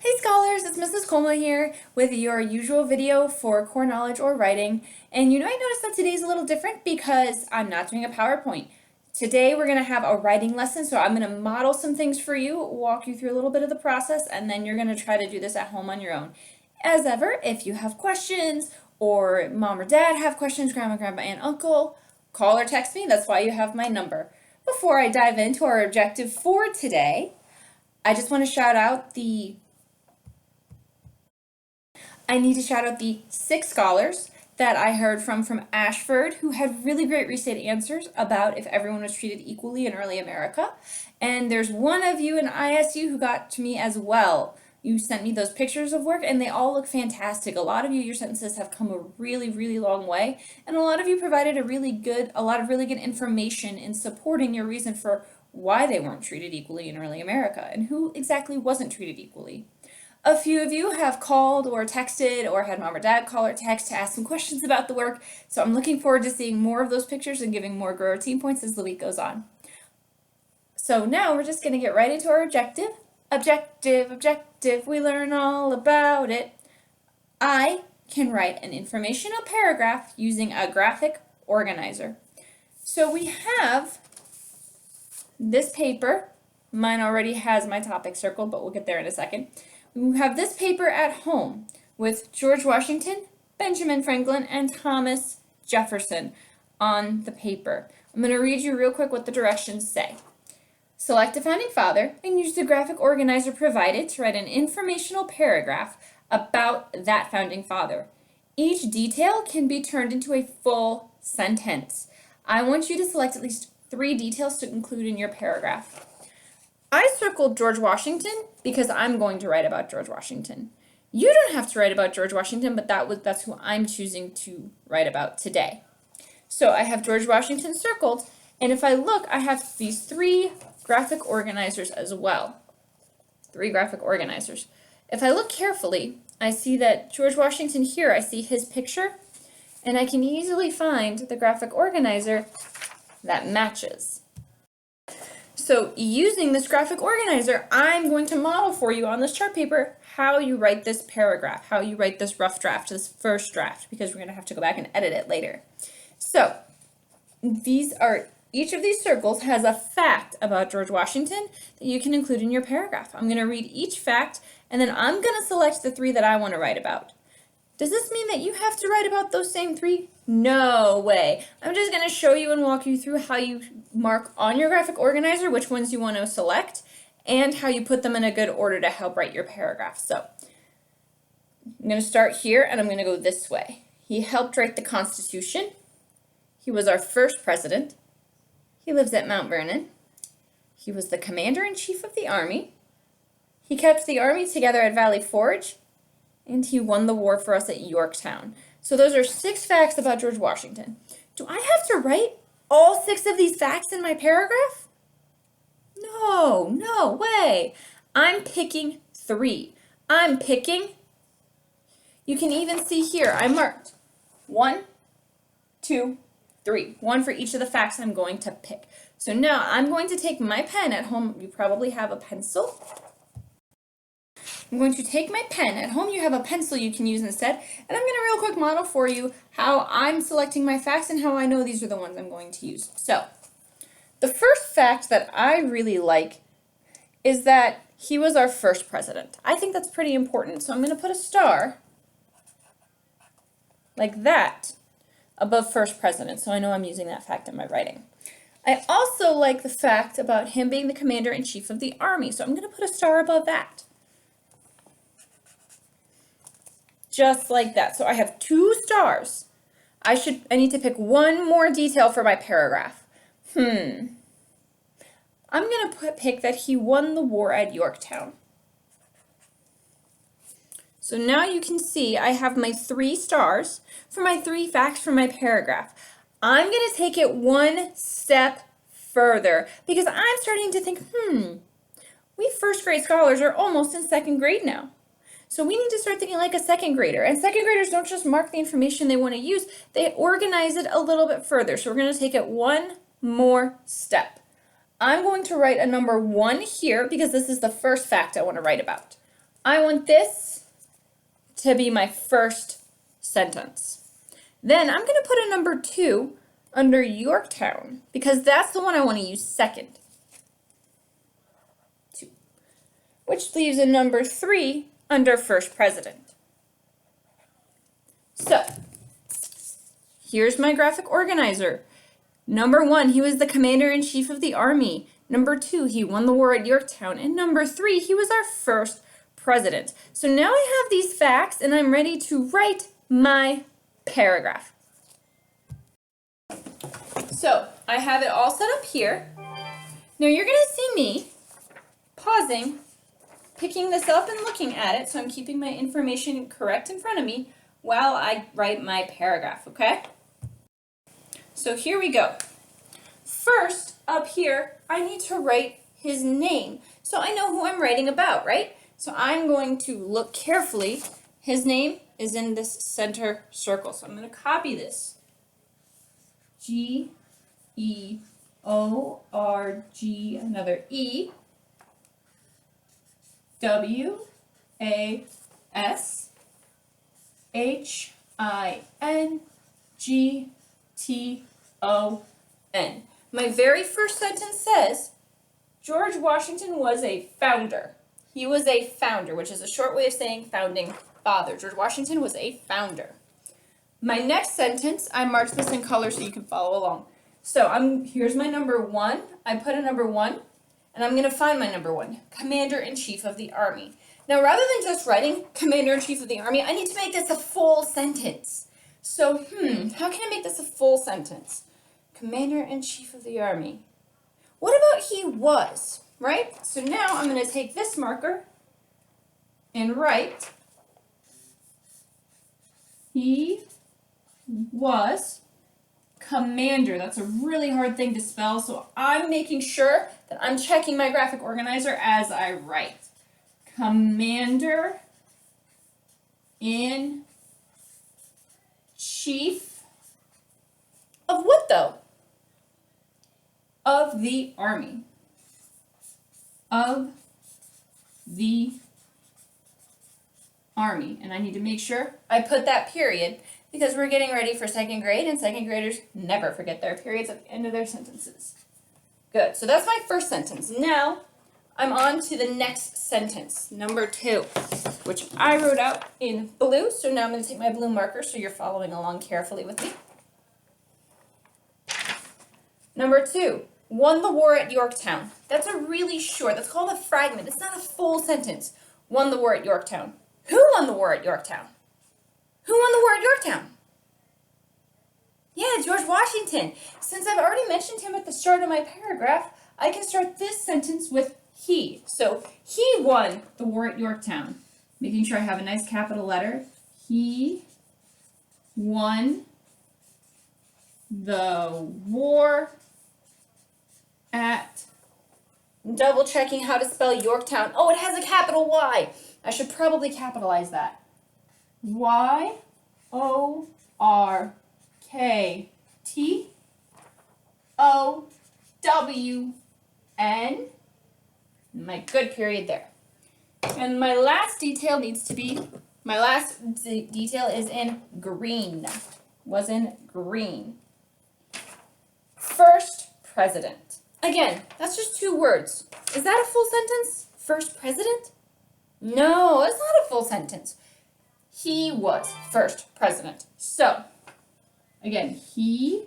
Hey scholars, it's Mrs. Colma here with your usual video for core knowledge or writing. And I noticed that today's a little different because I'm not doing a PowerPoint. Today we're going to have a writing lesson, so I'm going to model some things for you, walk you through a little bit of the process, and then you're going to try to do this at home on your own. As ever, if you have questions or mom or dad have questions, grandma, aunt, uncle, call or text me. That's why you have my number. Before I dive into our objective for today, I just want to I need to shout out the 6 scholars that I heard from Ashford who had really great restate answers about if everyone was treated equally in early America. And there's one of you in ISU who got to me as well. You sent me those pictures of work and they all look fantastic. A lot of you, your sentences have come a really, really long way. And a lot of you provided a lot of really good information in supporting your reason for why they weren't treated equally in early America and who exactly wasn't treated equally. A few of you have called or texted or had mom or dad call or text to ask some questions about the work, so I'm looking forward to seeing more of those pictures and giving more grower team points as the week goes on. So now we're just going to get right into our objective. Objective, we learn all about it. I can write an informational paragraph using a graphic organizer. So we have this paper. Mine already has my topic circled, but we'll get there in a second. We have this paper at home with George Washington, Benjamin Franklin, and Thomas Jefferson on the paper. I'm going to read you real quick what the directions say. Select a founding father and use the graphic organizer provided to write an informational paragraph about that founding father. Each detail can be turned into a full sentence. I want you to select at least 3 details to include in your paragraph. I circled George Washington because I'm going to write about George Washington. You don't have to write about George Washington, but that's who I'm choosing to write about today. So I have George Washington circled, and if I look, I have these 3 graphic organizers as well. 3 graphic organizers. If I look carefully, I see that George Washington here, I see his picture, and I can easily find the graphic organizer that matches. So using this graphic organizer, I'm going to model for you on this chart paper how you write this paragraph, how you write this rough draft, this first draft, because we're going to have to go back and edit it later. So each of these circles has a fact about George Washington that you can include in your paragraph. I'm going to read each fact, and then I'm going to select the 3 that I want to write about. Does this mean that you have to write about those same 3? No way. I'm just going to show you and walk you through how you mark on your graphic organizer which ones you want to select and how you put them in a good order to help write your paragraph. So I'm going to start here and I'm going to go this way. He helped write the Constitution. He was our first president. He lives at Mount Vernon. He was the commander-in-chief of the army. He kept the army together at Valley Forge. And he won the war for us at Yorktown. So those are 6 facts about George Washington. Do I have to write all 6 of these facts in my paragraph? No way. I'm picking 3. You can even see here, I marked 1, 2, 3. 1 for each of the facts I'm going to pick. So now I'm going to take my pen at home. You probably have a pencil. I'm going to take my pen. At home you have a pencil you can use instead, and I'm going to real quick model for you how I'm selecting my facts and how I know these are the ones I'm going to use. So, the first fact that I really like is that he was our first president. I think that's pretty important, so I'm going to put a star like that above first president, so I know I'm using that fact in my writing. I also like the fact about him being the commander-in-chief of the army, so I'm going to put a star above that. Just like that. So I have 2 stars. I need to pick 1 more detail for my paragraph. I'm going to pick that he won the war at Yorktown. So now you can see I have my 3 stars for my 3 facts for my paragraph. I'm going to take it 1 step further because I'm starting to think, we first grade scholars are almost in 2nd grade now. So we need to start thinking like a 2nd grader. And 2nd graders don't just mark the information they want to use, they organize it a little bit further. So we're going to take it 1 more step. I'm going to write a number 1 here because this is the first fact I want to write about. I want this to be my first sentence. Then I'm going to put a number 2 under Yorktown because that's the one I want to use second. 2. Which leaves a number 3 under first president. So, here's my graphic organizer. Number 1, he was the commander-in-chief of the army. Number 2, he won the war at Yorktown. And number 3, he was our first president. So now I have these facts and I'm ready to write my paragraph. So I have it all set up here. Now you're going to see me pausing, picking this up and looking at it, so I'm keeping my information correct in front of me while I write my paragraph, okay? So here we go. First, up here, I need to write his name, so I know who I'm writing about, right? So I'm going to look carefully. His name is in this center circle, so I'm going to copy this. G-E-O-R-G, another E, W-A-S-H-I-N-G-T-O-N. My very first sentence says, George Washington was a founder. He was a founder, which is a short way of saying founding father. George Washington was a founder. My next sentence, I marked this in color so you can follow along. So here's my number 1. I put a number 1, and I'm going to find my number 1, Commander-in-Chief of the Army. Now, rather than just writing Commander-in-Chief of the Army, I need to make this a full sentence. So, how can I make this a full sentence? Commander-in-Chief of the Army. What about he was, right? So now I'm going to take this marker and write he was commander. That's a really hard thing to spell, so I'm making sure that I'm checking my graphic organizer as I write. Commander in chief of what though? Of the army. Of the army. And I need to make sure I put that period because we're getting ready for second grade and second graders never forget their periods at the end of their sentences. Good, so that's my first sentence. Now I'm on to the next sentence, number 2, which I wrote out in blue. So now I'm going to take my blue marker so you're following along carefully with me. Number 2, won the war at Yorktown. That's a really short, that's called a fragment. It's not a full sentence. Won the war at Yorktown. Who won the war at Yorktown? Who won the war at Yorktown? Yeah, George Washington. Since I've already mentioned him at the start of my paragraph, I can start this sentence with he. So, he won the war at Yorktown. Making sure I have a nice capital letter. He won the war at... Double checking how to spell Yorktown. Oh, it has a capital Y. I should probably capitalize that. Y-O-R-K-T-O-W-N. My good period there. And my last detail needs to be, my last detail is in green. Was in green. First president. Again, that's just 2 words. Is that a full sentence? First president? No, that's not a full sentence. He was first president. So, again, he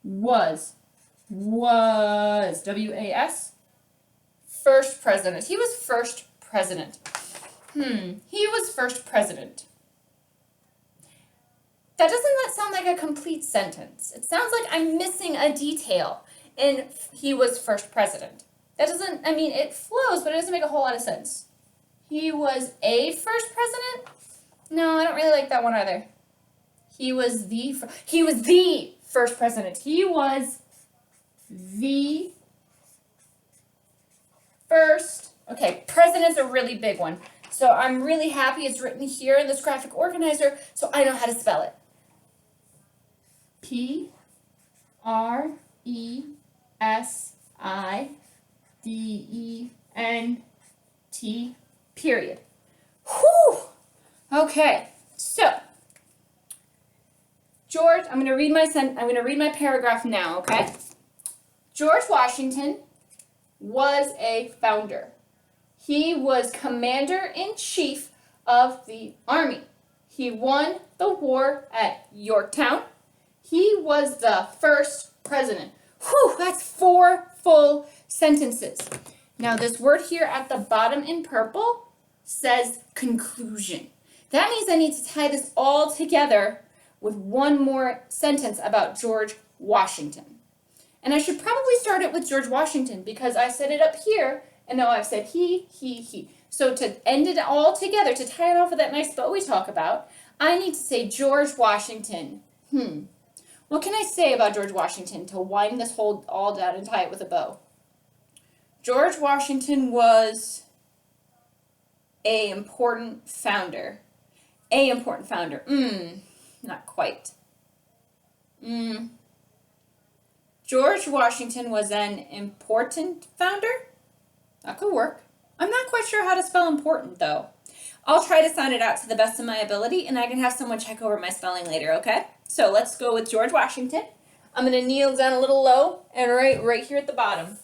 was, W-A-S, first president. He was first president. He was first president. Doesn't that sound like a complete sentence? It sounds like I'm missing a detail in he was first president. That doesn't, I mean, it flows, but it doesn't make a whole lot of sense. He was a first president? No, I don't really like that one either. He was the first president. He was the first. Okay, president's a really big one. So I'm really happy it's written here in this graphic organizer so I know how to spell it. P-R-E-S-I-D-E-N-T period. Whew! Okay, so George, I'm going to read my paragraph now, okay? George Washington was a founder. He was commander-in-chief of the army. He won the war at Yorktown. He was the first president. Whew, that's 4 full sentences. Now this word here at the bottom in purple says conclusion. That means I need to tie this all together with one more sentence about George Washington. And I should probably start it with George Washington because I said it up here and now I've said he. So to end it all together, to tie it off with that nice bow we talk about, I need to say George Washington. What can I say about George Washington to wind this whole all down and tie it with a bow? George Washington was a important founder. A important founder. Not quite. George Washington was an important founder? That could work. I'm not quite sure how to spell important, though. I'll try to sound it out to the best of my ability, and I can have someone check over my spelling later, okay? So let's go with George Washington. I'm going to kneel down a little low and write right here at the bottom.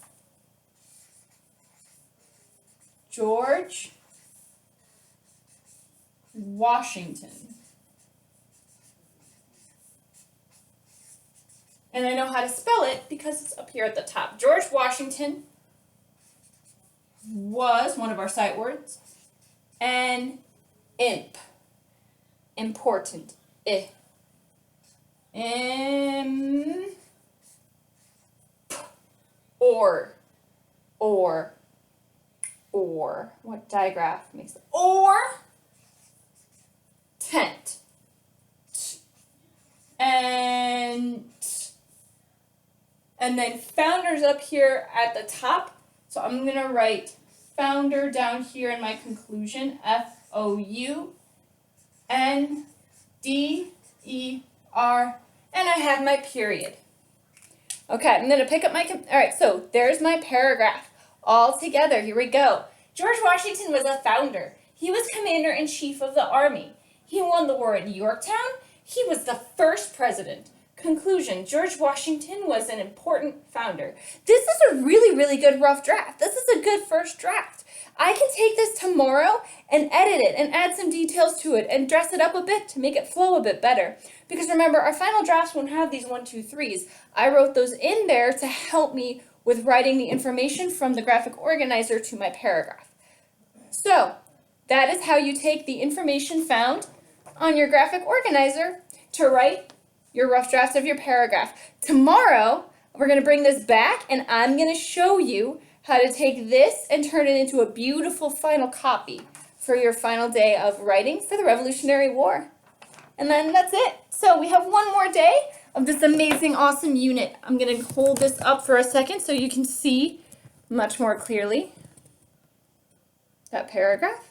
George Washington. And I know how to spell it because it's up here at the top. George Washington was one of our sight words. An imp. Important. Or. What digraph makes it? Or. Tent. And then founders up here at the top. So I'm going to write founder down here in my conclusion. Founder. And I have my period. Okay, I'm going to pick up my... All right, so there's my paragraph. All together, here we go. George Washington was a founder. He was commander-in-chief of the army. He won the war at Yorktown. He was the first president. Conclusion, George Washington was an important founder. This is a really, really good rough draft. This is a good first draft. I can take this tomorrow and edit it and add some details to it and dress it up a bit to make it flow a bit better. Because remember, our final drafts won't have these 1, 2, 3s. I wrote those in there to help me with writing the information from the graphic organizer to my paragraph. So, that is how you take the information found on your graphic organizer to write your rough draft of your paragraph. Tomorrow, we're going to bring this back and I'm going to show you how to take this and turn it into a beautiful final copy for your final day of writing for the Revolutionary War. And then that's it. So we have one more day of this amazing, awesome unit. I'm going to hold this up for a second so you can see much more clearly that paragraph.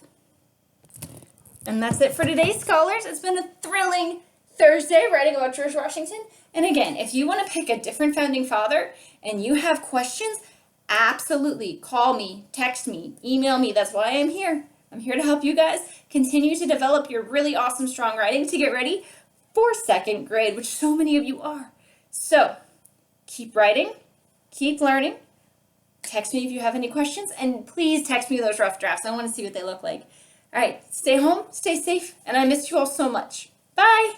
And that's it for today, scholars. It's been a thrilling Thursday writing about George Washington. And again, if you want to pick a different founding father and you have questions, absolutely call me, text me, email me. That's why I'm here. I'm here to help you guys continue to develop your really awesome, strong writing to get ready for 2nd grade, which so many of you are. So keep writing, keep learning. Text me if you have any questions, and please text me those rough drafts. I want to see what they look like. All right, stay home, stay safe, and I miss you all so much. Bye!